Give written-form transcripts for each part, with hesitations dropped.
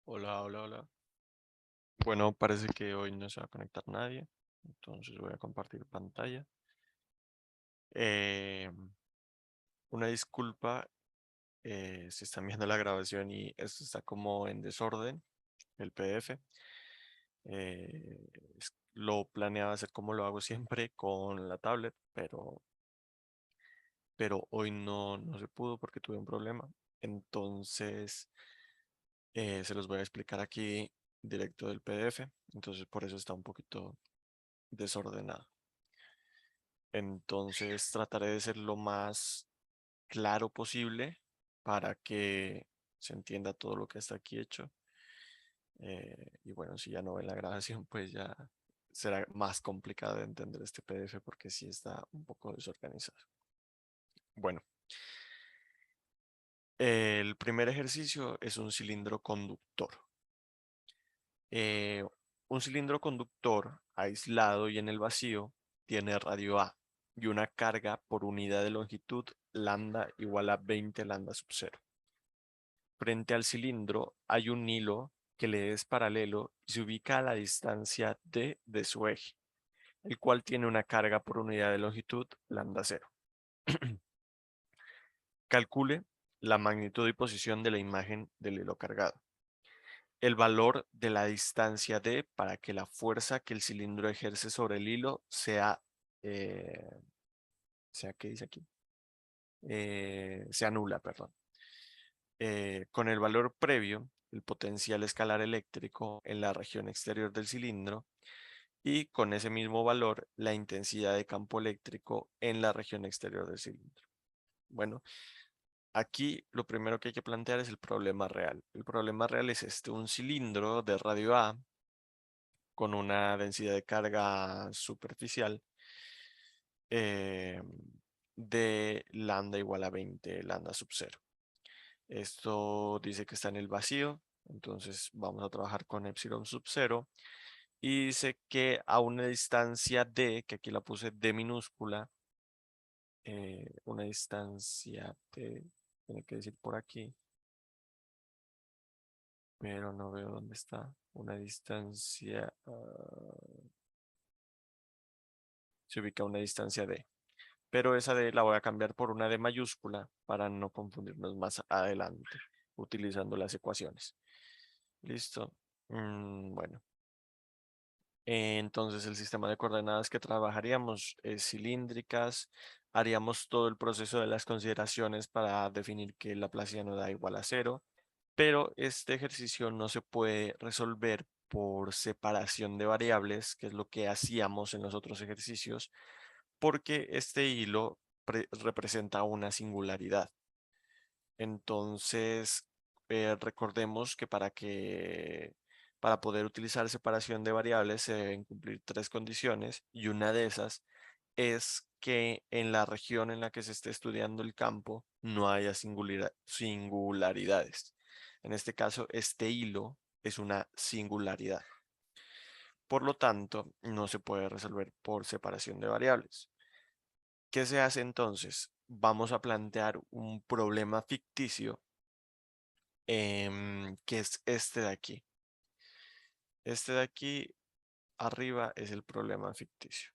Hola, hola, hola. Bueno, parece que hoy no se va a conectar nadie, entonces voy a compartir pantalla. Eh, una disculpa si están viendo la grabación y esto está como en desorden, el PDF. Lo planeaba hacer como lo hago siempre con la tablet, pero hoy no se pudo porque tuve un problema. Entonces, se los voy a explicar aquí directo del PDF. Entonces, por eso está un poquito desordenado. Entonces trataré de ser lo más claro posible para que se entienda todo lo que está aquí hecho. Y bueno, si ya no ven la grabación, pues ya será más complicado de entender este PDF porque sí está un poco desorganizado. Bueno, el primer ejercicio es un cilindro conductor. Eh, un cilindro conductor aislado y en el vacío tiene radio A y una carga por unidad de longitud lambda igual a 20 lambda sub 0. Frente al cilindro hay un hilo que le es paralelo y se ubica a la distancia d de su eje, el cual tiene una carga por unidad de longitud lambda 0. Calcule la magnitud y posición de la imagen del hilo cargado. El valor de la distancia d para que la fuerza que el cilindro ejerce sobre el hilo eh, ¿qué dice aquí? Sea nula, perdón. Con el valor previo, el potencial escalar eléctrico en la región exterior del cilindro y con ese mismo valor, la intensidad de campo eléctrico en la región exterior del cilindro. Bueno, aquí lo primero que hay que plantear es el problema real. El problema real es un cilindro de radio A con una densidad de carga superficial eh, de lambda igual a 20 lambda sub 0. Esto dice que está en el vacío, entonces vamos a trabajar con epsilon sub 0 y dice que a una distancia d, que aquí la puse d minúscula, una distancia d, tiene que decir por aquí, pero no veo dónde está, una distancia, se ubica a una distancia d. Pero esa D la voy a cambiar por una D mayúscula para no confundirnos más adelante utilizando las ecuaciones. Listo. Bueno, entonces el sistema de coordenadas que trabajaríamos es cilíndricas. Haríamos todo el proceso de las consideraciones para definir que la Laplaciano da igual a cero, pero este ejercicio no se puede resolver por separación de variables, que es lo que hacíamos en los otros ejercicios, porque este hilo representa una singularidad. Entonces, recordemos que para poder utilizar separación de variables se deben cumplir tres condiciones y una de esas es que en la región en la que se esté estudiando el campo no haya singularidades. En este caso, este hilo es una singularidad. Por lo tanto, no se puede resolver por separación de variables. ¿Qué se hace entonces? Vamos a plantear un problema ficticio que es este de aquí. Este de aquí arriba es el problema ficticio.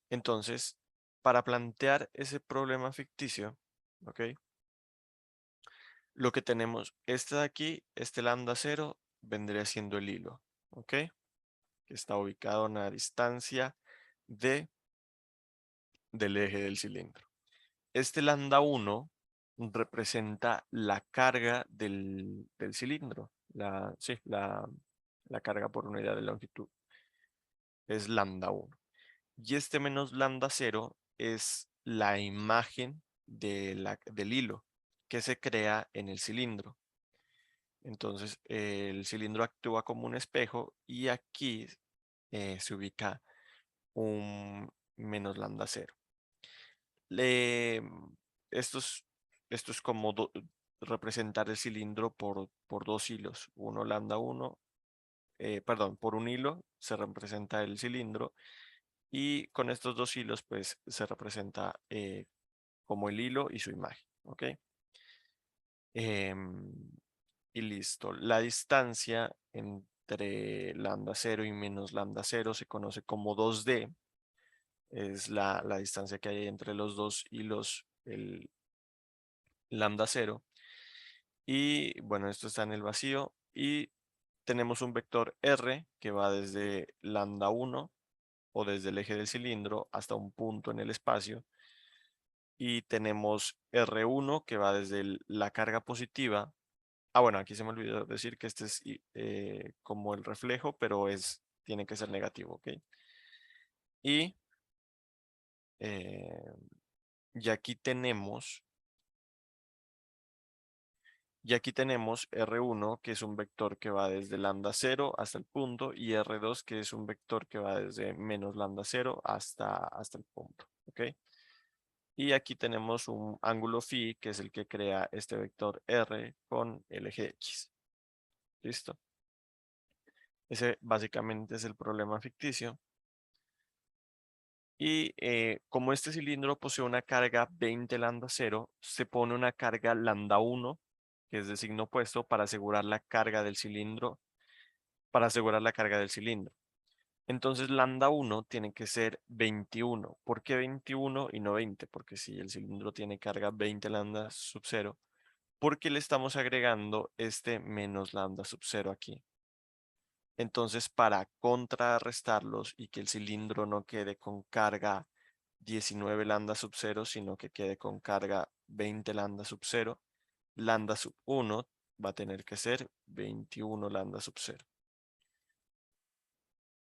Entonces, para plantear ese problema ficticio, ¿ok? Lo que tenemos, este de aquí, este lambda cero, vendría siendo el hilo, ¿ok? Que está ubicado a una distancia d del eje del cilindro. Este lambda 1 representa la carga del cilindro, sí, la carga por unidad de longitud, es lambda 1. Y este menos lambda 0 es la imagen del hilo que se crea en el cilindro. Entonces, el cilindro actúa como un espejo y aquí se ubica un menos lambda 0. Le, esto es, esto es como representar el cilindro por dos hilos. Uno lambda 1, perdón, por un hilo se representa el cilindro y con estos dos hilos pues se representa como el hilo y su imagen. ¿Ok? Em, y listo. La distancia entre lambda 0 y menos lambda 0 se conoce como 2D. Es la distancia que hay entre los dos hilos, el lambda 0. Y bueno, esto está en el vacío. Y tenemos un vector R que va desde lambda 1 o desde el eje del cilindro hasta un punto en el espacio. Y tenemos R1 que va desde la carga positiva. Ah, bueno, aquí se me olvidó decir que este es como el reflejo, pero tiene que ser negativo, ¿ok? Y, eh, y aquí tenemos, R1, que es un vector que va desde lambda 0 hasta el punto, y R2, que es un vector que va desde menos lambda 0 hasta el punto, ¿ok? Y aquí tenemos un ángulo phi, que es el que crea este vector R con el eje X. ¿Listo? Ese básicamente es el problema ficticio. Y como este cilindro posee una carga 20 lambda 0, se pone una carga lambda 1, que es de signo opuesto, para asegurar la carga del cilindro, Entonces lambda 1 tiene que ser 21. ¿Por qué 21 y no 20? Porque si el cilindro tiene carga 20 lambda sub 0, ¿por qué le estamos agregando este menos lambda sub 0 aquí? Entonces, para contrarrestarlos y que el cilindro no quede con carga 19 lambda sub 0, sino que quede con carga 20 lambda sub 0, lambda sub 1 va a tener que ser 21 lambda sub 0.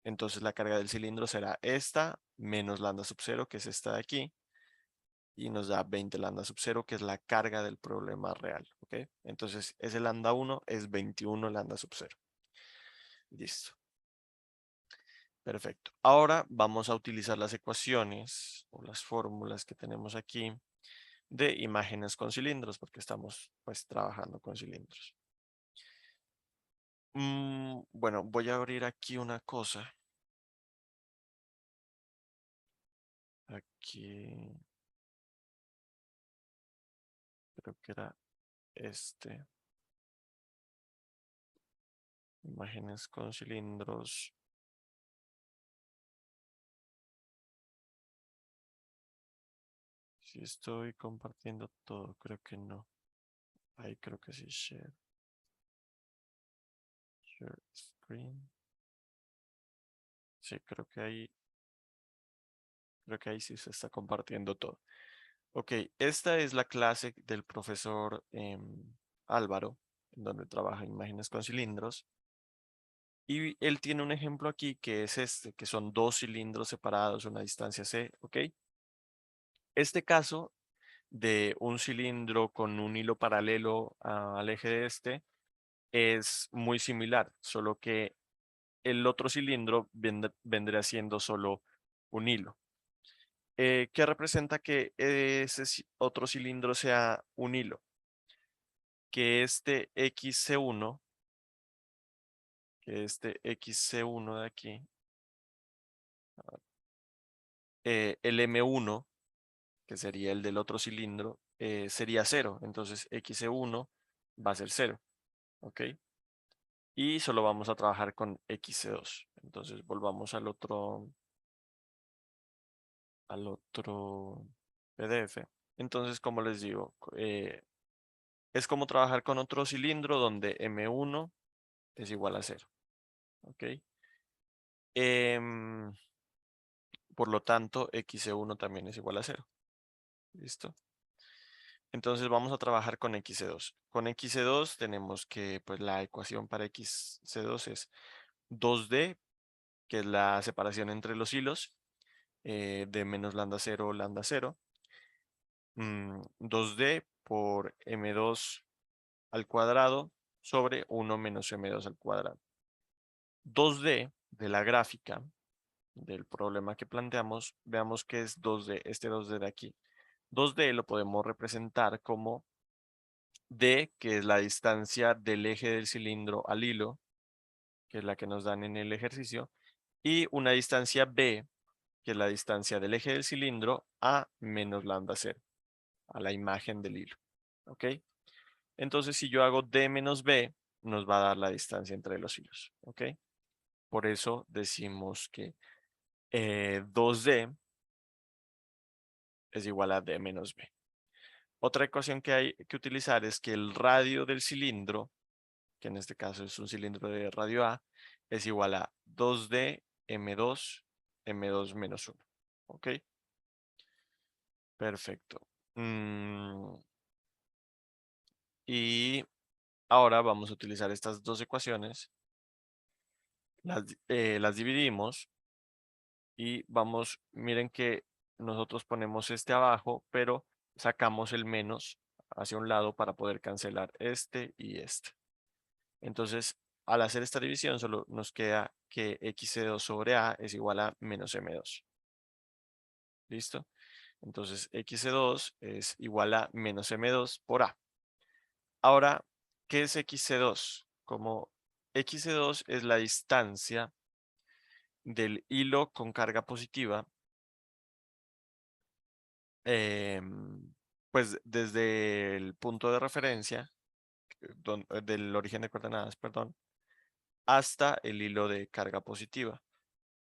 Entonces la carga del cilindro será esta menos lambda sub 0, que es esta de aquí, y nos da 20 lambda sub 0, que es la carga del problema real. ¿Ok? Entonces ese lambda 1 es 21 lambda sub 0. Listo. Perfecto. Ahora vamos a utilizar las ecuaciones o las fórmulas que tenemos aquí de imágenes con cilindros, porque estamos pues trabajando con cilindros. Bueno, voy a abrir aquí una cosa. Aquí creo que era este. Imágenes con cilindros. Si estoy compartiendo todo, creo que no. Ahí creo que sí, share. Share screen. Sí, creo que ahí sí se está compartiendo todo. Ok, esta es la clase del profesor Álvaro, en donde trabaja imágenes con cilindros. Y él tiene un ejemplo aquí que es este, que son dos cilindros separados a una distancia c, ¿ok? Este caso de un cilindro con un hilo paralelo al eje de este es muy similar, solo que el otro cilindro vendría siendo solo un hilo. ¿Qué representa que ese otro cilindro sea un hilo? Que este XC1, de aquí, el M1, que sería el del otro cilindro, sería 0. Entonces XC1 va a ser 0. ¿Ok? Y solo vamos a trabajar con XC2. Entonces volvamos al otro PDF. Entonces, como les digo, es como trabajar con otro cilindro donde M1 es igual a 0. ¿Ok? Em, por lo tanto, XC1 también es igual a 0. ¿Listo? Entonces vamos a trabajar con XC2. Con XC2 tenemos que pues, la ecuación para XC2 es 2D, que es la separación entre los hilos, de menos lambda 0, lambda 0. 2D por M2 al cuadrado sobre 1 menos M2 al cuadrado. 2D de la gráfica del problema que planteamos, veamos que es 2D, este 2D de aquí. 2D lo podemos representar como D, que es la distancia del eje del cilindro al hilo, que es la que nos dan en el ejercicio, y una distancia B, que es la distancia del eje del cilindro a menos lambda 0, a la imagen del hilo. ¿Ok? Entonces, si yo hago D menos B, nos va a dar la distancia entre los hilos, ¿ok? Por eso decimos que 2D es igual a D menos B. Otra ecuación que hay que utilizar es que el radio del cilindro, que en este caso es un cilindro de radio A, es igual a 2D M2 menos 1. ¿Ok? Perfecto. Y ahora vamos a utilizar estas dos ecuaciones, las dividimos y vamos, miren que nosotros ponemos este abajo, pero sacamos el menos hacia un lado para poder cancelar este y este. Entonces, al hacer esta división, solo nos queda que x de 2 sobre a es igual a menos m2. ¿Listo? Entonces, x de 2 es igual a menos m2 por a. Ahora, ¿qué es x de 2? Como x de 2 es la distancia del hilo con carga positiva, pues desde el punto de referencia, del origen de coordenadas, perdón, hasta el hilo de carga positiva.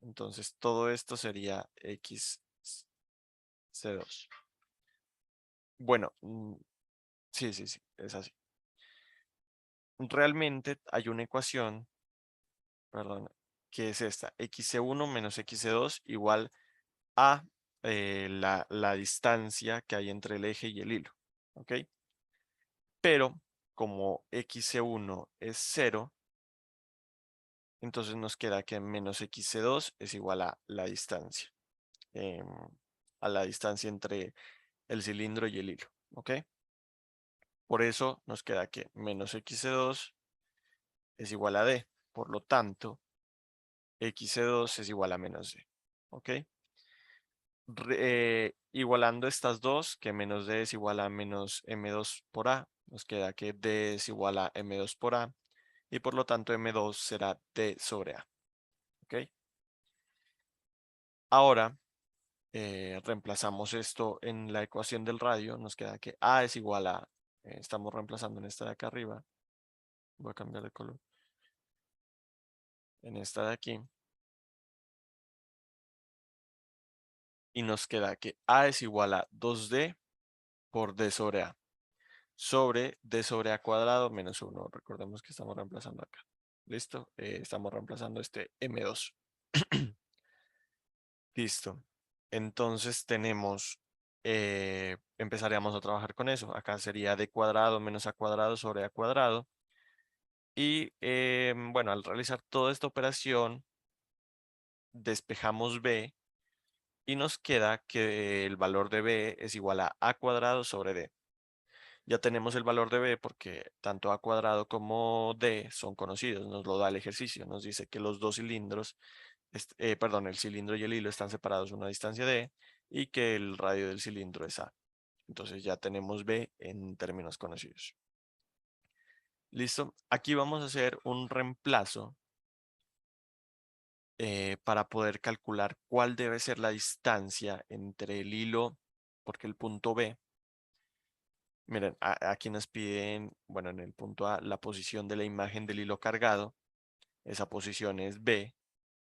Entonces, todo esto sería x C2. Bueno, sí, sí, sí, es así. Realmente hay una ecuación, perdón, que es esta, xc1 menos xc2 igual a la distancia que hay entre el eje y el hilo, ¿ok? Pero como xc1 es 0, entonces nos queda que menos xc2 es igual a la distancia, em, a la distancia entre el cilindro y el hilo, ¿ok? Por eso nos queda que menos x2 es igual a d. Por lo tanto, x2 es igual a menos d. ¿Ok? Igualando estas dos, que menos d es igual a menos m2 por a, nos queda que d es igual a m2 por a, y por lo tanto m2 será d sobre a. ¿Ok? Ahora, reemplazamos esto en la ecuación del radio, nos queda que a es igual a, estamos reemplazando en esta de acá arriba, voy a cambiar de color, en esta de aquí, y nos queda que a es igual a 2d por d sobre a, sobre d sobre a cuadrado menos 1. Recordemos que estamos reemplazando acá. ¿Listo? Estamos reemplazando este m2. Listo. Entonces tenemos, empezaríamos a trabajar con eso. Acá sería d cuadrado menos a cuadrado sobre a cuadrado. Y bueno, al realizar toda esta operación, despejamos b y nos queda que el valor de b es igual a cuadrado sobre d. Ya tenemos el valor de b porque tanto a cuadrado como d son conocidos, nos lo da el ejercicio, nos dice que los dos cilindros, perdón, el cilindro y el hilo están separados a una distancia d y que el radio del cilindro es a. Entonces ya tenemos b en términos conocidos. ¿Listo? Aquí vamos a hacer un reemplazo para poder calcular cuál debe ser la distancia entre el hilo, porque el punto B, miren, aquí nos piden, bueno, en el punto A, la posición de la imagen del hilo cargado. Esa posición es B,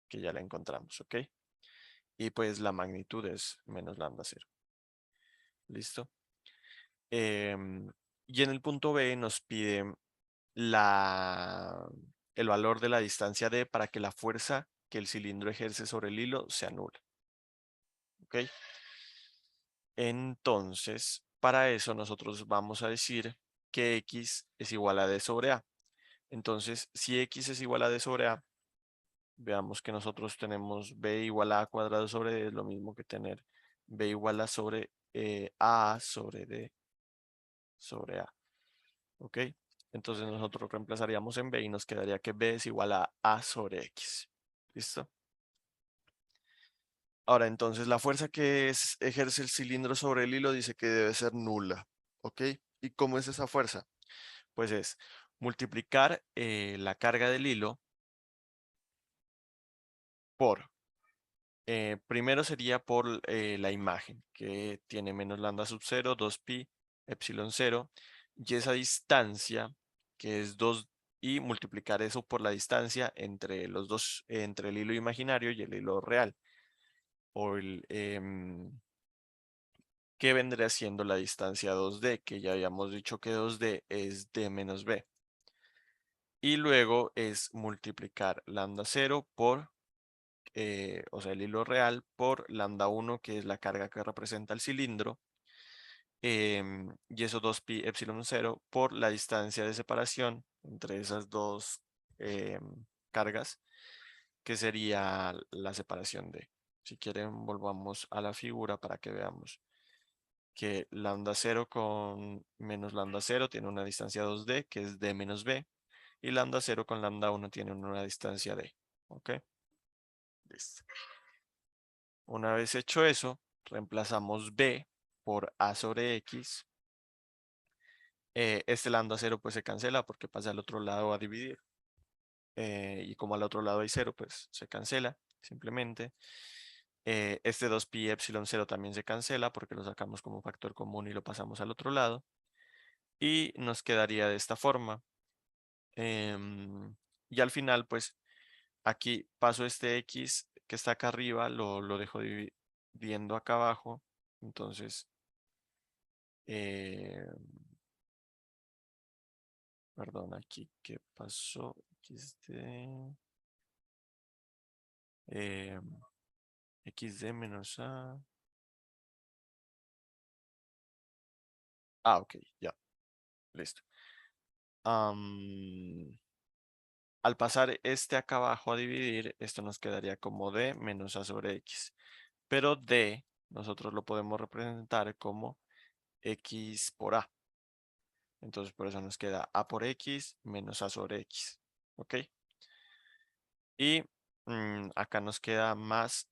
que ya la encontramos, ¿ok? Y pues la magnitud es menos lambda 0. ¿Listo? Y en el punto B nos piden el valor de la distancia D para que la fuerza que el cilindro ejerce sobre el hilo sea nula. ¿Ok? Entonces, para eso nosotros vamos a decir que X es igual a D sobre A. Entonces, si X es igual a D sobre A, veamos que nosotros tenemos B igual a cuadrado sobre D, es lo mismo que tener B igual a sobre A sobre D sobre A. ¿Ok? Entonces nosotros reemplazaríamos en B y nos quedaría que B es igual a sobre X. ¿Listo? Ahora, entonces, la fuerza que ejerce el cilindro sobre el hilo dice que debe ser nula. ¿Ok? ¿Y cómo es esa fuerza? Pues es multiplicar la carga del hilo por, primero sería por la imagen, que tiene menos lambda sub 0, 2pi, epsilon 0, y esa distancia, que es 2 y multiplicar eso por la distancia entre los dos, entre el hilo imaginario y el hilo real. O ¿qué vendría siendo la distancia 2D? Que ya habíamos dicho que 2D es D menos B. Y luego es multiplicar lambda 0 por, o sea, el hilo real por lambda 1, que es la carga que representa el cilindro. Y eso 2pi epsilon 0 por la distancia de separación entre esas dos cargas, que sería la separación de. Si quieren, volvamos a la figura para que veamos que lambda 0 con menos lambda 0 tiene una distancia 2D, que es D menos B, y lambda 0 con lambda 1 tiene una distancia D. ¿Ok? Listo. Una vez hecho eso, reemplazamos B por A sobre X. Este lambda 0 pues se cancela porque pasa al otro lado a dividir. Y como al otro lado hay 0, pues se cancela simplemente. Este 2pi epsilon 0 también se cancela porque lo sacamos como factor común y lo pasamos al otro lado. Y nos quedaría de esta forma. Y al final, pues aquí paso este x que está acá arriba, lo dejo dividiendo acá abajo. Entonces, eh, perdón, aquí, ¿qué pasó? eh, XD menos A. Ah, ok, ya, listo. Al pasar este acá abajo a dividir, esto nos quedaría como D menos A sobre X. Pero D nosotros lo podemos representar como X por A. Entonces por eso nos queda A por X menos A sobre X. ¿Ok? Y acá nos queda más,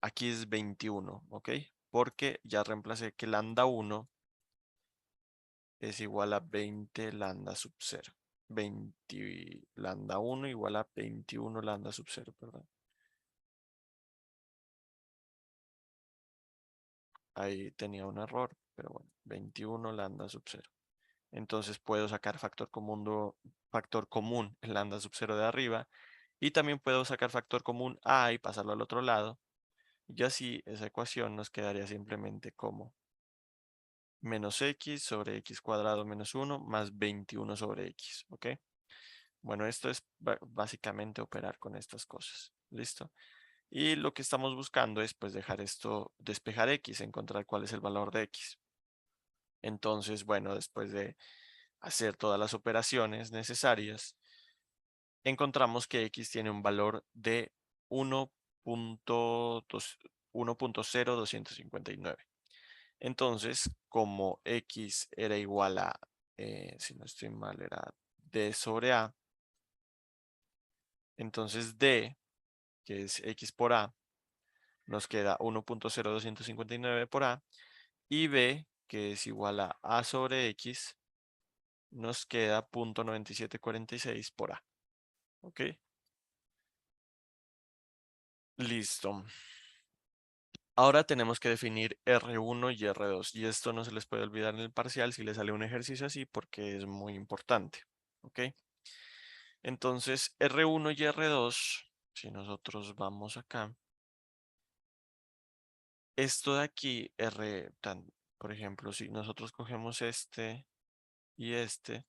aquí es 21, ¿ok? Porque ya reemplacé que lambda 1 es igual a 20 lambda sub 0. 20 lambda 1 igual a 21 lambda sub 0, perdón. Ahí tenía un error, pero bueno, 21 lambda sub 0. Entonces puedo sacar factor común en lambda sub 0 de arriba. Y también puedo sacar factor común A y pasarlo al otro lado. Y así esa ecuación nos quedaría simplemente como menos x sobre x cuadrado menos 1 más 21 sobre x. ¿Ok? Bueno, esto es básicamente operar con estas cosas. ¿Listo? Y lo que estamos buscando es pues dejar esto, despejar x, encontrar cuál es el valor de x. Entonces, bueno, después de hacer todas las operaciones necesarias, encontramos que x tiene un valor de 1.0259. Entonces, como x era igual a, si no estoy mal, era d sobre a, entonces d, que es x por a, nos queda 1.0259 por a, y b, que es igual a sobre x, nos queda 0.9746 por a. ¿Ok? Listo. Ahora tenemos que definir R1 y R2, y esto no se les puede olvidar en el parcial si les sale un ejercicio así porque es muy importante. ¿Ok? Entonces, R1 y R2, si nosotros vamos acá, esto de aquí, por ejemplo, si nosotros cogemos este y este,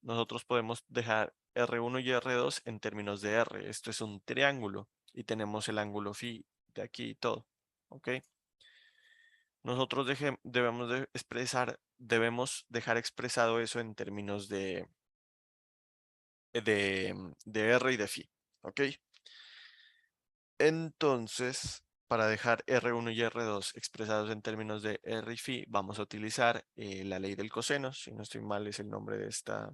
nosotros podemos dejar R1 y R2 en términos de R. Esto es un triángulo y tenemos el ángulo phi de aquí y todo. ¿Ok? Nosotros debemos dejar expresado eso en términos de R y de phi. ¿Ok? Entonces, para dejar R1 y R2 expresados en términos de R y phi, vamos a utilizar la ley del coseno. Si no estoy mal, es el nombre de esta.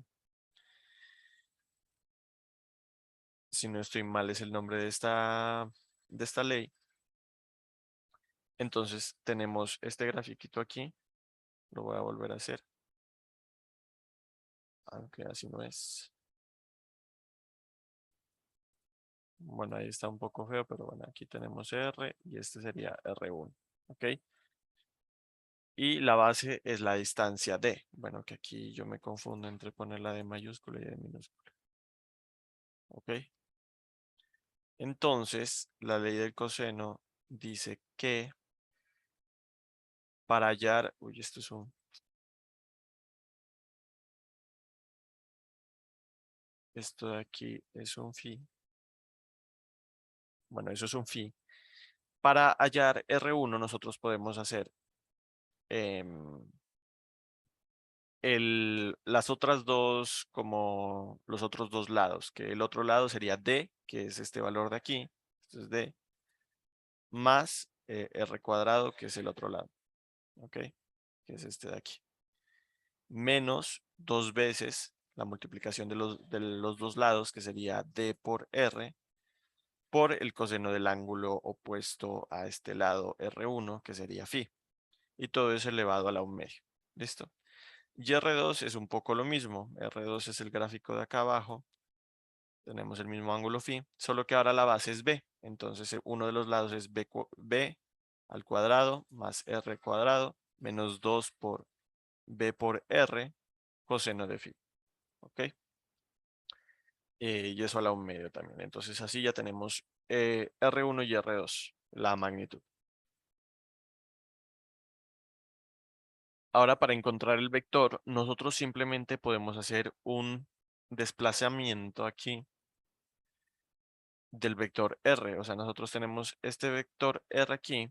Si no estoy mal, es el nombre de esta ley. Entonces, tenemos este grafiquito aquí. Lo voy a volver a hacer, aunque así no es. Bueno, ahí está un poco feo, pero bueno, aquí tenemos R y este sería R1. ¿Ok? Y la base es la distancia D. Bueno, que aquí yo me confundo entre poner la D mayúscula y D minúscula. ¿ok? Entonces, la ley del coseno dice que para hallar, uy, esto de aquí es un phi, bueno, eso es un phi. Para hallar R1 nosotros podemos hacer em, las otras dos, como los otros dos lados, que el otro lado sería D, que es este valor de aquí, esto es D, más R cuadrado, que es el otro lado, ¿ok? Que es este de aquí, menos dos veces la multiplicación de los dos lados, que sería D por R, por el coseno del ángulo opuesto a este lado R1, que sería phi. Y todo es elevado a la 1 medio. ¿Listo? Y R2 es un poco lo mismo. R2 es el gráfico de acá abajo. Tenemos el mismo ángulo phi, solo que ahora la base es B. Entonces uno de los lados es B al cuadrado más R cuadrado menos 2 por B por R coseno de phi. ¿Ok? Y eso a la 1 medio también. Entonces así ya tenemos R1 y R2, la magnitud. Ahora para encontrar el vector, nosotros simplemente podemos hacer un desplazamiento aquí del vector R. O sea, nosotros tenemos este vector R aquí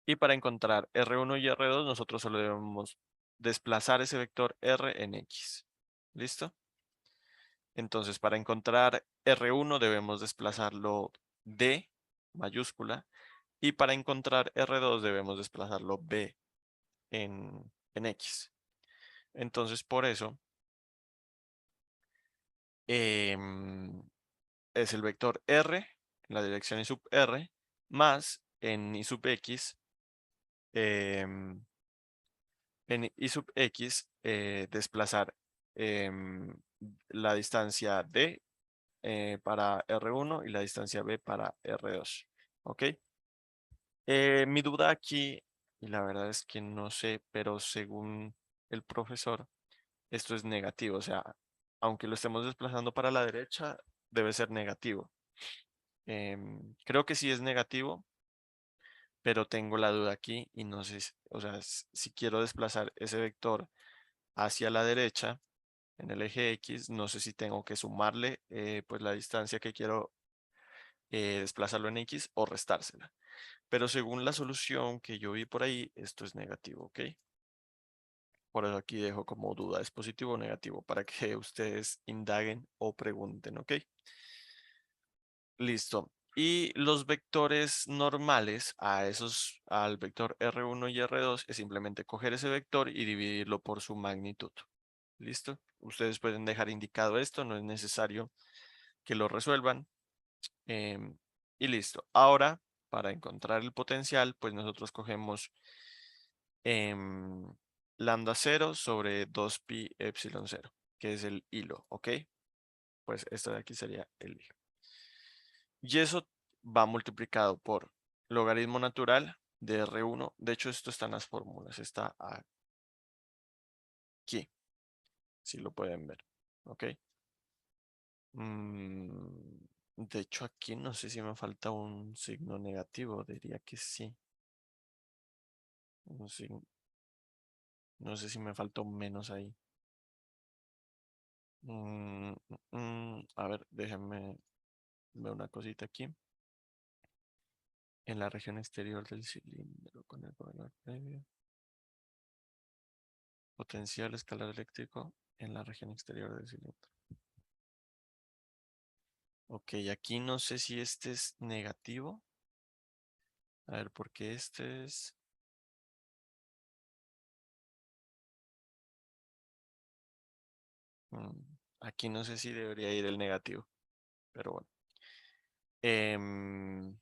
y para encontrar R1 y R2 nosotros solo debemos desplazar ese vector R en X. ¿Listo? Entonces para encontrar R1 debemos desplazarlo D mayúscula y para encontrar R2 debemos desplazarlo B en X. Entonces por eso em, es el vector R en la dirección I sub R más en I sub X, em, en I sub X desplazar la distancia D para R1 y la distancia B para R2. ¿Ok? Mi duda aquí, y la verdad es que no sé, pero según el profesor, esto es negativo. O sea, aunque lo estemos desplazando para la derecha, debe ser negativo. Creo que sí es negativo, pero tengo la duda aquí y no sé, o sea, si quiero desplazar ese vector hacia la derecha en el eje X, no sé si tengo que sumarle pues la distancia que quiero desplazarlo en X o restársela. Pero según la solución que yo vi por ahí, esto es negativo, ¿ok? Por eso aquí dejo como duda, ¿es positivo o negativo? Para que ustedes indaguen o pregunten, ¿ok? Listo. Y los vectores normales al vector R1 y R2 es simplemente coger ese vector y dividirlo por su magnitud. ¿Listo? Ustedes pueden dejar indicado esto, no es necesario que lo resuelvan. em, y listo. Ahora, para encontrar el potencial, pues nosotros cogemos em, lambda 0 sobre 2pi epsilon 0, que es el hilo, ¿ok? Pues esto de aquí sería el hilo. Y eso va multiplicado por logaritmo natural de R1. De hecho, esto está en las fórmulas, está aquí, si lo pueden ver. ¿Ok? Mm, de hecho, aquí no sé si me falta un signo negativo, diría que sí. No sé si me falta un menos ahí. A ver, déjenme ver una cosita aquí. En la región exterior del cilindro con el valor previo. Potencial escalar eléctrico en la región exterior del cilindro. Ok, aquí no sé si este es negativo. A ver, porque este es... aquí no sé si debería ir el negativo, pero bueno. Em,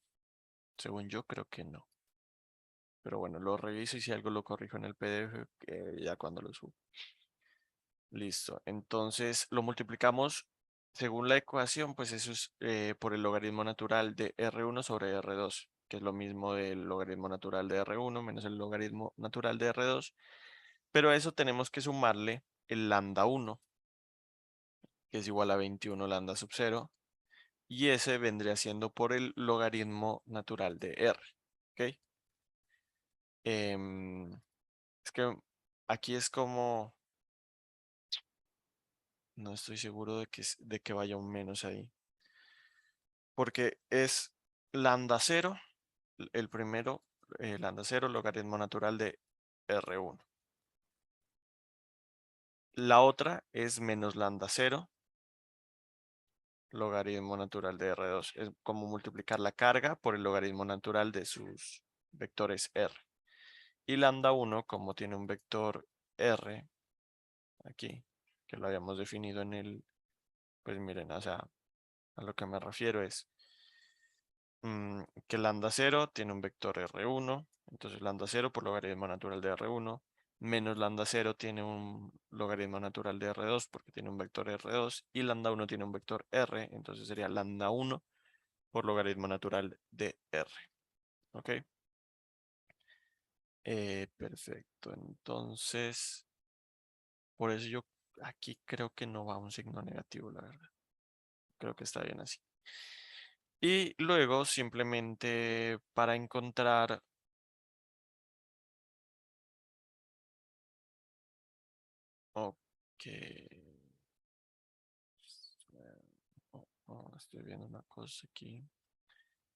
según yo creo que no. Pero bueno, lo reviso y si algo lo corrijo en el PDF ya cuando lo subo. Listo. Entonces lo multiplicamos según la ecuación, pues eso es por el logaritmo natural de R1 sobre R2, que es lo mismo del logaritmo natural de R1 menos el logaritmo natural de R2. Pero a eso tenemos que sumarle el lambda 1. que es igual a 21 lambda sub 0, y ese vendría siendo por el logaritmo natural de R. ¿Ok? Es que aquí es como, no estoy seguro de que vaya un menos ahí, porque es lambda 0, el primero, lambda 0, logaritmo natural de R1. La otra es menos lambda 0, logaritmo natural de R2. Es como multiplicar la carga por el logaritmo natural de sus vectores R. Y lambda 1, como tiene un vector R aquí, que lo habíamos definido en el, pues miren, o sea, a lo que me refiero es que lambda 0 tiene un vector R1, entonces lambda 0 por logaritmo natural de R1, menos lambda 0 tiene un logaritmo natural de R2 porque tiene un vector R2, y lambda 1 tiene un vector R, entonces sería lambda 1 por logaritmo natural de R. ¿Ok? Perfecto, entonces, por eso yo aquí creo que no va un signo negativo, la verdad. Creo que está bien así. Y luego simplemente para encontrar... Ok. Estoy viendo una cosa aquí.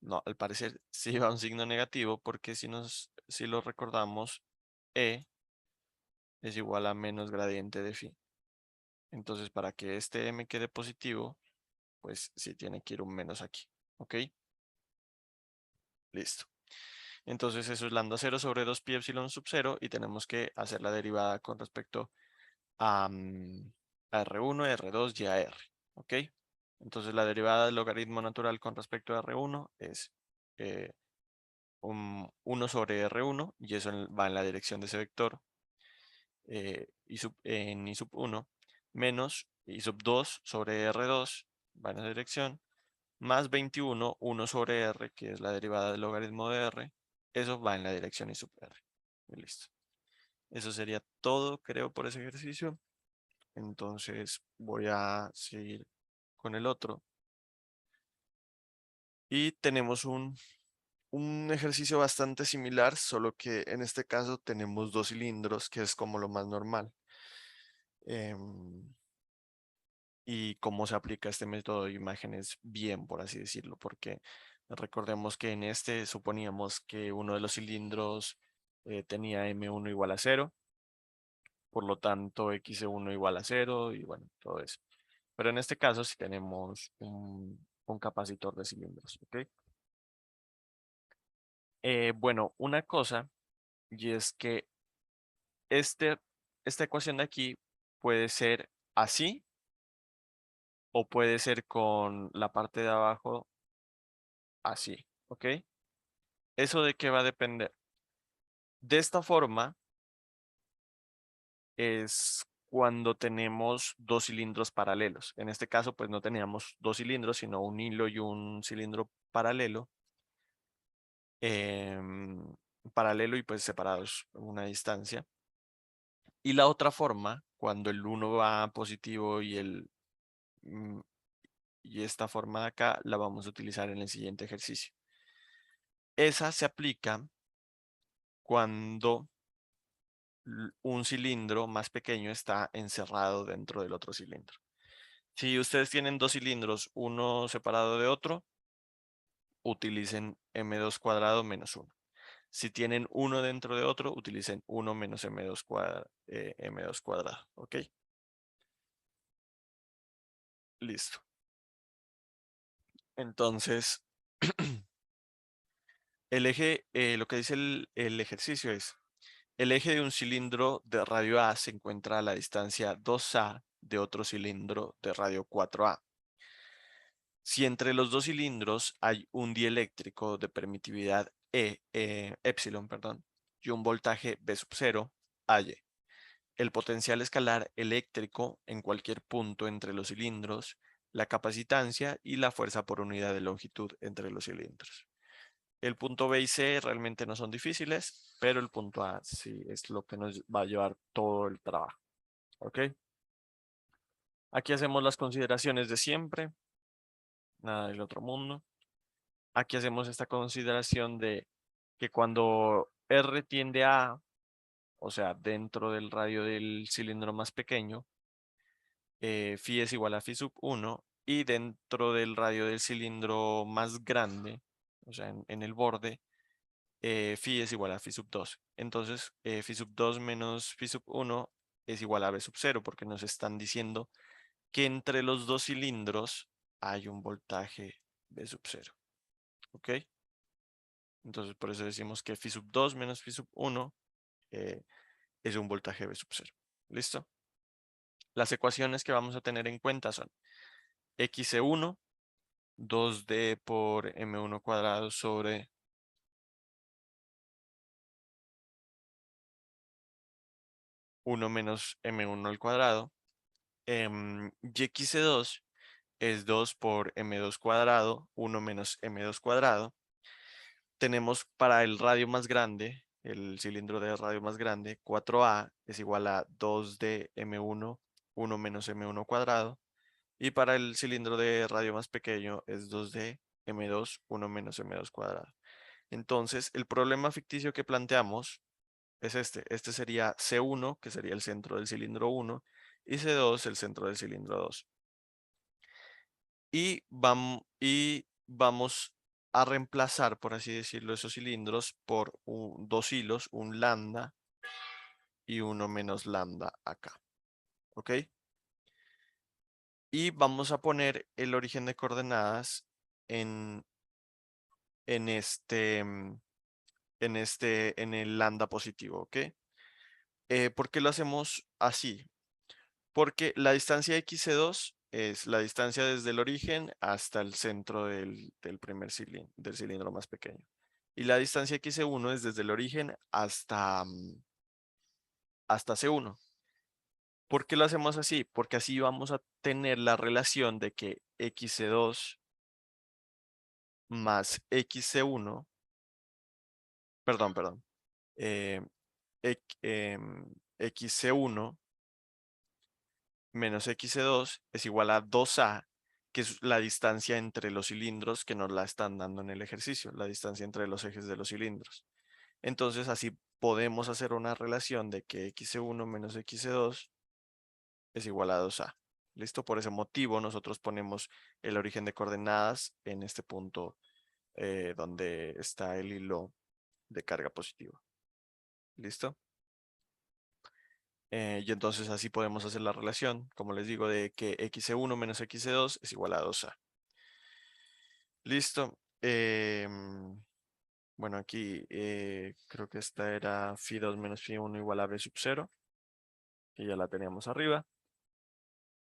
No, al parecer sí va un signo negativo porque si lo recordamos, E es igual a menos gradiente de phi. Entonces, para que este M quede positivo, pues sí tiene que ir un menos aquí. ¿Ok? Listo. Entonces eso es lambda 0 sobre 2 pi epsilon sub 0 y tenemos que hacer la derivada con respecto a R1, R2 y a R. ¿Ok? Entonces la derivada del logaritmo natural con respecto a R1 es 1 sobre R1 y eso va en la dirección de ese vector en I sub 1 menos I sub 2 sobre R2 va en esa dirección más 21, 1 sobre R, que es la derivada del logaritmo de R, eso va en la dirección I sub R. Y listo. Eso sería todo, creo, por ese ejercicio. Entonces voy a seguir con el otro. Y tenemos un ejercicio bastante similar, solo que en este caso tenemos dos cilindros, que es como lo más normal. Y cómo se aplica este método de imágenes bien, por así decirlo, porque recordemos que en este suponíamos que uno de los cilindros tenía M1 igual a 0, por lo tanto X1 igual a 0 y bueno, todo eso. Pero en este caso sí tenemos un capacitor de cilindros, ¿ok? Bueno, una cosa, y es que este, esta ecuación de aquí puede ser así o puede ser con la parte de abajo así, ¿ok? ¿Eso de qué va a depender? De esta forma es cuando tenemos dos cilindros paralelos. En este caso, pues no teníamos dos cilindros, sino un hilo y un cilindro paralelo. em, Paralelo y pues separados a una distancia. Y la otra forma, cuando el uno va positivo mm, y esta forma de acá, la vamos a utilizar en el siguiente ejercicio. Esa se aplica cuando un cilindro más pequeño está encerrado dentro del otro cilindro. Si ustedes tienen dos cilindros, uno separado de otro, utilicen m2 cuadrado menos 1. Si tienen uno dentro de otro, utilicen 1 menos m2 cuadrado. ¿Ok? Listo. Entonces, el eje, lo que dice el ejercicio es, el eje de un cilindro de radio A se encuentra a la distancia 2A de otro cilindro de radio 4A. Si entre los dos cilindros hay un dieléctrico de permitividad epsilon, perdón, y un voltaje V sub 0, Hay. El potencial escalar eléctrico en cualquier punto entre los cilindros, la capacitancia y la fuerza por unidad de longitud entre los cilindros. El punto B y C realmente no son difíciles, pero el punto A sí es lo que nos va a llevar todo el trabajo. ¿Ok? Aquí hacemos las consideraciones de siempre, nada del otro mundo. Aquí hacemos esta consideración de que cuando R tiende a A, o sea, dentro del radio del cilindro más pequeño, phi es igual a phi sub 1, y dentro del radio del cilindro más grande, o sea, en el borde, phi es igual a phi sub 2. Entonces, phi sub 2 menos phi sub 1 es igual a b sub 0, porque nos están diciendo que entre los dos cilindros hay un voltaje b sub 0. ¿Ok? Entonces, por eso decimos que phi sub 2 menos phi sub 1 eh, es un voltaje b sub 0. ¿Listo? Las ecuaciones que vamos a tener en cuenta son xc1, 2d por m1 cuadrado sobre 1 menos m1 al cuadrado. Y xc2 es 2 por m2 cuadrado, 1 menos m2 cuadrado. Tenemos para el radio más grande, el cilindro de radio más grande, 4a es igual a 2 de m1, 1 menos m1 cuadrado. Y para el cilindro de radio más pequeño es 2 de m2, 1 menos m2 cuadrado. Entonces, el problema ficticio que planteamos es este. Este sería C1, que sería el centro del cilindro 1, y C2, el centro del cilindro 2. Y vamos a reemplazar, por así decirlo, esos cilindros por dos hilos, un lambda y uno menos lambda acá. ¿Ok? Y vamos a poner el origen de coordenadas en, en este, en el lambda positivo. ¿Ok? ¿Por qué lo hacemos así? Porque la distancia xc2 es la distancia desde el origen hasta el centro del primer cilindro, del cilindro más pequeño. Y la distancia xc1 es desde el origen hasta c1. ¿Por qué lo hacemos así? Porque así vamos a tener la relación de que xc2 más xc1, perdón, eh, xc1 menos xc2 es igual a 2a, que es la distancia entre los cilindros que nos la están dando en el ejercicio, la distancia entre los ejes de los cilindros. Entonces así podemos hacer una relación de que xc1 menos xc2 es igual a 2a. ¿Listo? Por ese motivo nosotros ponemos el origen de coordenadas en este punto donde está el hilo de carga positiva. ¿Listo? Y entonces así podemos hacer la relación, como les digo, de que xc1 menos xc2 es igual a 2a. Listo. Bueno, aquí creo que esta era phi2 menos phi1 igual a b sub 0, que ya la teníamos arriba.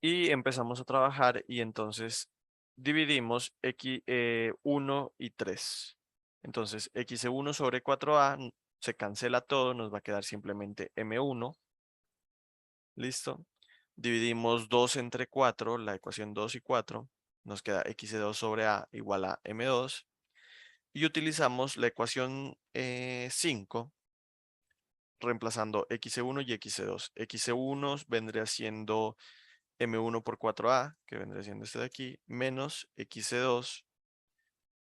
Y empezamos a trabajar y entonces dividimos x1 y 3. Entonces x1 sobre 4a se cancela todo, nos va a quedar simplemente m1. ¿Listo? Dividimos 2 entre 4, la ecuación 2 y 4, nos queda x2 sobre a igual a m2. Y utilizamos la ecuación 5, reemplazando x1 y x2. x1 vendría siendo m1 por 4a, que vendría siendo este de aquí, menos x2,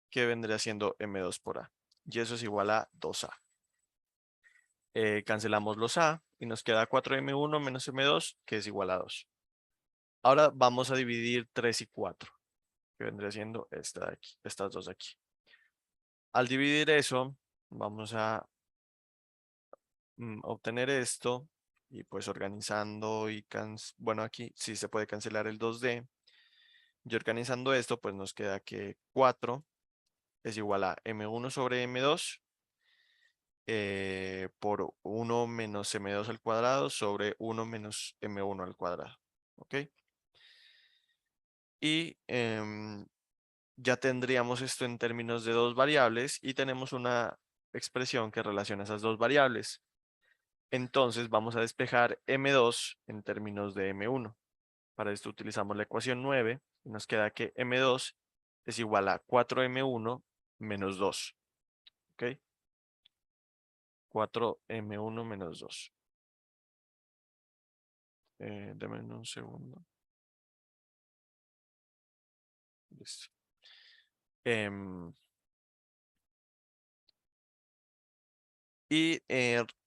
que vendría siendo m2 por a. Y eso es igual a 2a. Cancelamos los a y nos queda 4m1 menos m2, que es igual a 2. Ahora vamos a dividir 3 y 4, que vendría siendo esta de aquí, estas dos de aquí. Al dividir eso, vamos a obtener esto y pues organizando y bueno, aquí sí se puede cancelar el 2D. Y organizando esto, pues nos queda que 4 es igual a m1 sobre m2 por 1 menos m2 al cuadrado sobre 1 menos m1 al cuadrado. ¿Ok? Y ya tendríamos esto en términos de dos variables y tenemos una expresión que relaciona esas dos variables. Entonces vamos a despejar m2 en términos de m1. Para esto utilizamos la ecuación 9 y nos queda que m2 es igual a 4m1 menos 2. ¿Ok? 4m1 menos 2. Deme un segundo. Listo. Em,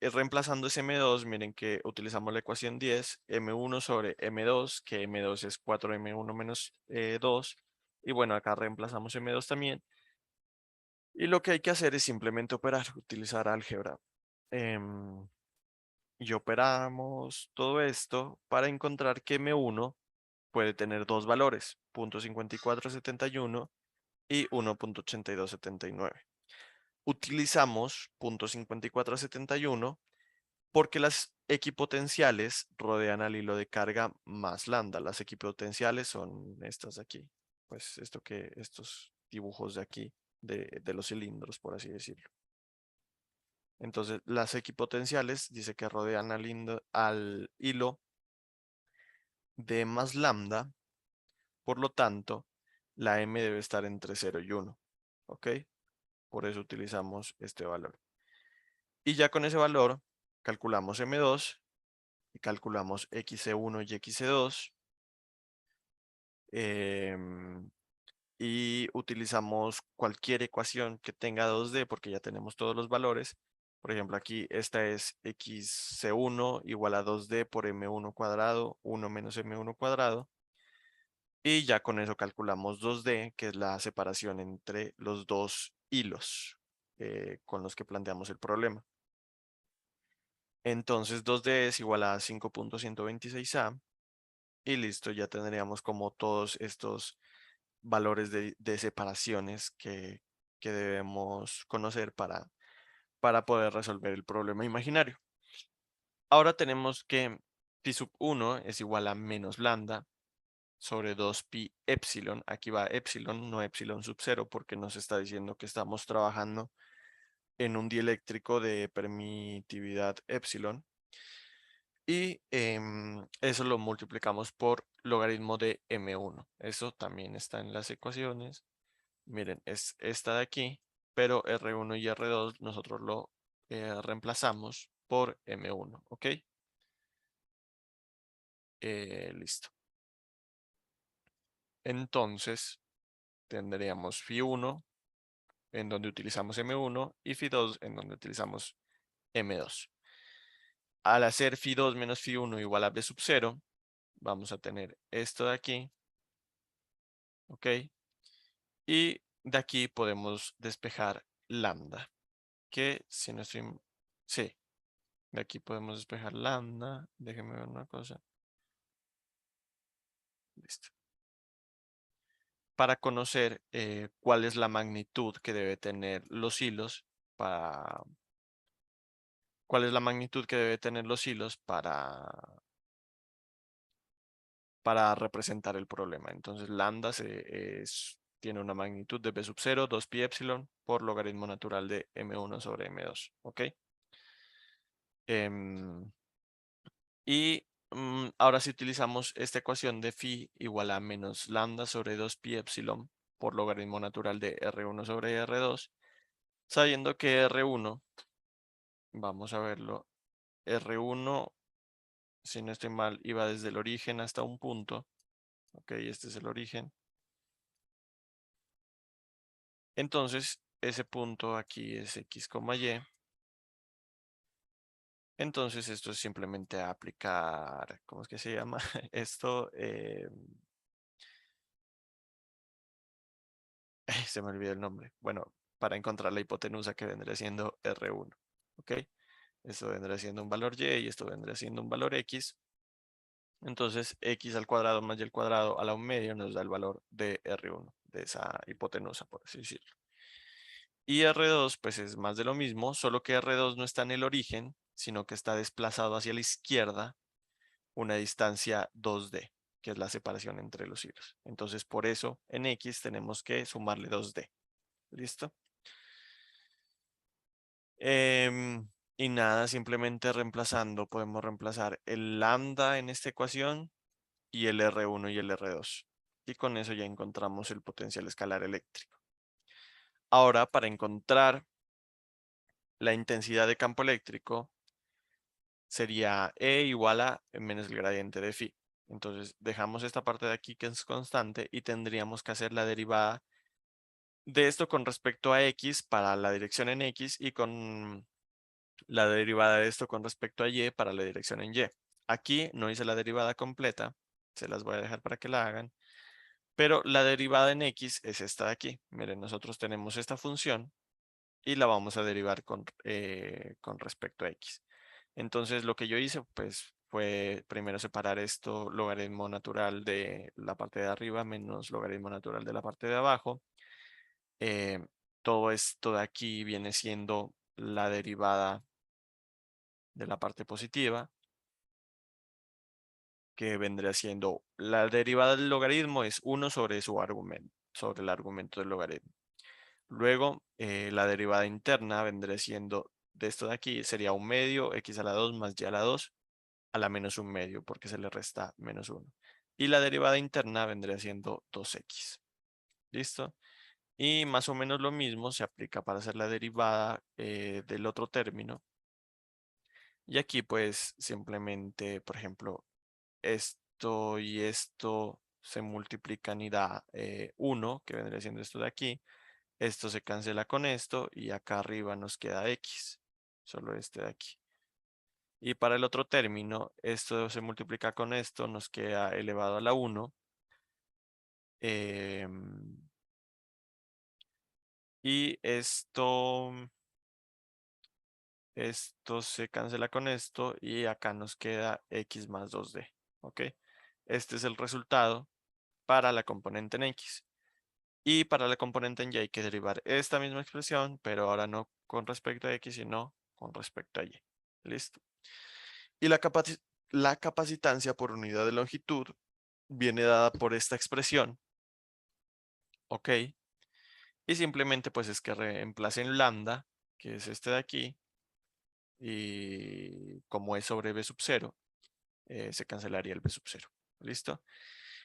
Reemplazando ese M2, miren que utilizamos la ecuación 10, M1 sobre M2, que M2 es 4M1 menos 2. Y bueno, acá reemplazamos M2 también. Y lo que hay que hacer es simplemente operar, utilizar álgebra. Em, y operamos todo esto para encontrar que M1 puede tener dos valores, 0.5471 y 1.8279. Utilizamos 0.5471 porque las equipotenciales rodean al hilo de carga más lambda. Las equipotenciales son estas de aquí, pues estos dibujos de aquí, de los cilindros, por así decirlo. Entonces, las equipotenciales dice que rodean al hilo de más lambda, por lo tanto, la m debe estar entre 0 y 1, ¿ok? Por eso utilizamos este valor. Y ya con ese valor, calculamos M2 y calculamos XC1 y XC2. Y utilizamos cualquier ecuación que tenga 2D porque ya tenemos todos los valores. Por ejemplo, aquí esta es XC1 igual a 2D por M1 cuadrado, 1 menos M1 cuadrado. Y ya con eso calculamos 2D, que es la separación entre los dos hilos con los que planteamos el problema. Entonces 2D es igual a 5.126A y listo, ya tendríamos como todos estos valores de separaciones que debemos conocer para poder resolver el problema imaginario. Ahora tenemos que pi sub 1 es igual a menos lambda sobre 2pi epsilon. Aquí va epsilon, no epsilon sub 0, porque nos está diciendo que estamos trabajando en un dieléctrico de permitividad epsilon. Y eso lo multiplicamos por logaritmo de M1. Eso también está en las ecuaciones. Miren, es esta de aquí, pero R1 y R2 nosotros lo reemplazamos por M1, ¿ok? Listo. Entonces, tendríamos Φ1 en donde utilizamos M1 y Φ2 en donde utilizamos M2. Al hacer Φ2 menos Φ1 igual a B sub 0, vamos a tener esto de aquí, ¿ok? Y de aquí podemos despejar lambda, que si no estoy... Sí, de aquí podemos despejar lambda. Déjenme ver una cosa. Listo. Para conocer cuál es la magnitud que debe tener los hilos para... ¿Cuál es la magnitud que debe tener los hilos para representar el problema? Entonces, lambda tiene una magnitud de B sub 0, 2pi epsilon, por logaritmo natural de M1 sobre M2, ¿ok? Em, Y ahora si utilizamos esta ecuación de phi igual a menos lambda sobre 2pi epsilon por logaritmo natural de R1 sobre R2, sabiendo que R1, vamos a verlo, R1, si no estoy mal, iba desde el origen hasta un punto. Ok, este es el origen. Entonces, ese punto aquí es X, Y. Entonces, esto es simplemente aplicar, ¿cómo es que se llama? Esto, se me olvidó el nombre. Bueno, para encontrar la hipotenusa que vendría siendo R1. ¿Ok? Esto vendría siendo un valor Y y esto vendría siendo un valor X. Entonces, X al cuadrado más Y al cuadrado a la 1/2 nos da el valor de R1, de esa hipotenusa, por así decirlo. Y R2, pues es más de lo mismo, solo que R2 no está en el origen, sino que está desplazado hacia la izquierda una distancia 2D, que es la separación entre los hilos. Entonces, por eso en X tenemos que sumarle 2D. ¿Listo? Y nada, simplemente reemplazando, podemos reemplazar el lambda en esta ecuación y el R1 y el R2. Y con eso ya encontramos el potencial escalar eléctrico. Ahora, para encontrar la intensidad de campo eléctrico, sería E igual a menos el gradiente de phi. Entonces dejamos esta parte de aquí que es constante y tendríamos que hacer la derivada de esto con respecto a x para la dirección en x y con la derivada de esto con respecto a y para la dirección en y. Aquí no hice la derivada completa, se las voy a dejar para que la hagan, pero la derivada en x es esta de aquí. Miren, nosotros tenemos esta función y la vamos a derivar con respecto a x. Entonces lo que yo hice pues fue primero separar esto logaritmo natural de la parte de arriba menos logaritmo natural de la parte de abajo. Eh, Todo esto de aquí viene siendo la derivada de la parte positiva, que vendría siendo la derivada del logaritmo es 1 sobre su argumento, sobre el argumento del logaritmo. Luego, la derivada interna vendría siendo de esto de aquí, sería un medio, x a la 2 más y a la 2 a la menos un medio, porque se le resta menos 1. Y la derivada interna vendría siendo 2x. ¿Listo? Y más o menos lo mismo se aplica para hacer la derivada del otro término. Y aquí pues simplemente, por ejemplo, esto y esto se multiplican y da 1, que vendría siendo esto de aquí. Esto se cancela con esto y acá arriba nos queda x, solo este de aquí. Y para el otro término, esto se multiplica con esto, nos queda elevado a la 1. Y esto se cancela con esto y acá nos queda x más 2d. ¿Ok? Este es el resultado para la componente en x. Y para la componente en y hay que derivar esta misma expresión, pero ahora no con respecto a x, sino con respecto a y. ¿Listo? Y la capacitancia por unidad de longitud viene dada por esta expresión. ¿Ok? Y simplemente pues es que reemplacen lambda, que es este de aquí, y como es sobre b sub 0, se cancelaría el b sub 0. ¿Listo?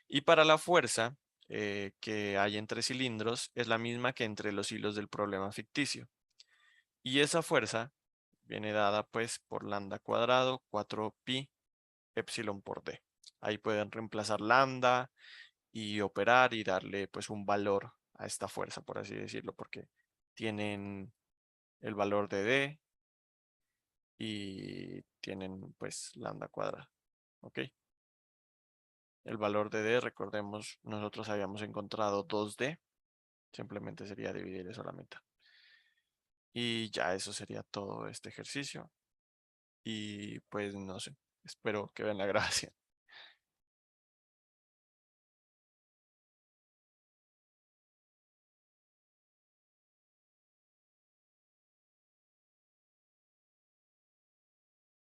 Y para la fuerza que hay entre cilindros es la misma que entre los hilos del problema ficticio. Y esa fuerza viene dada pues por lambda cuadrado 4pi epsilon por d. Ahí pueden reemplazar lambda y operar y darle pues un valor a esta fuerza, por así decirlo, porque tienen el valor de d y tienen pues lambda cuadrada. ¿Ok? El valor de d, recordemos, nosotros habíamos encontrado 2d, simplemente sería dividir eso a la mitad. Y ya eso sería todo este ejercicio. Y pues no sé, espero que vean la gracia.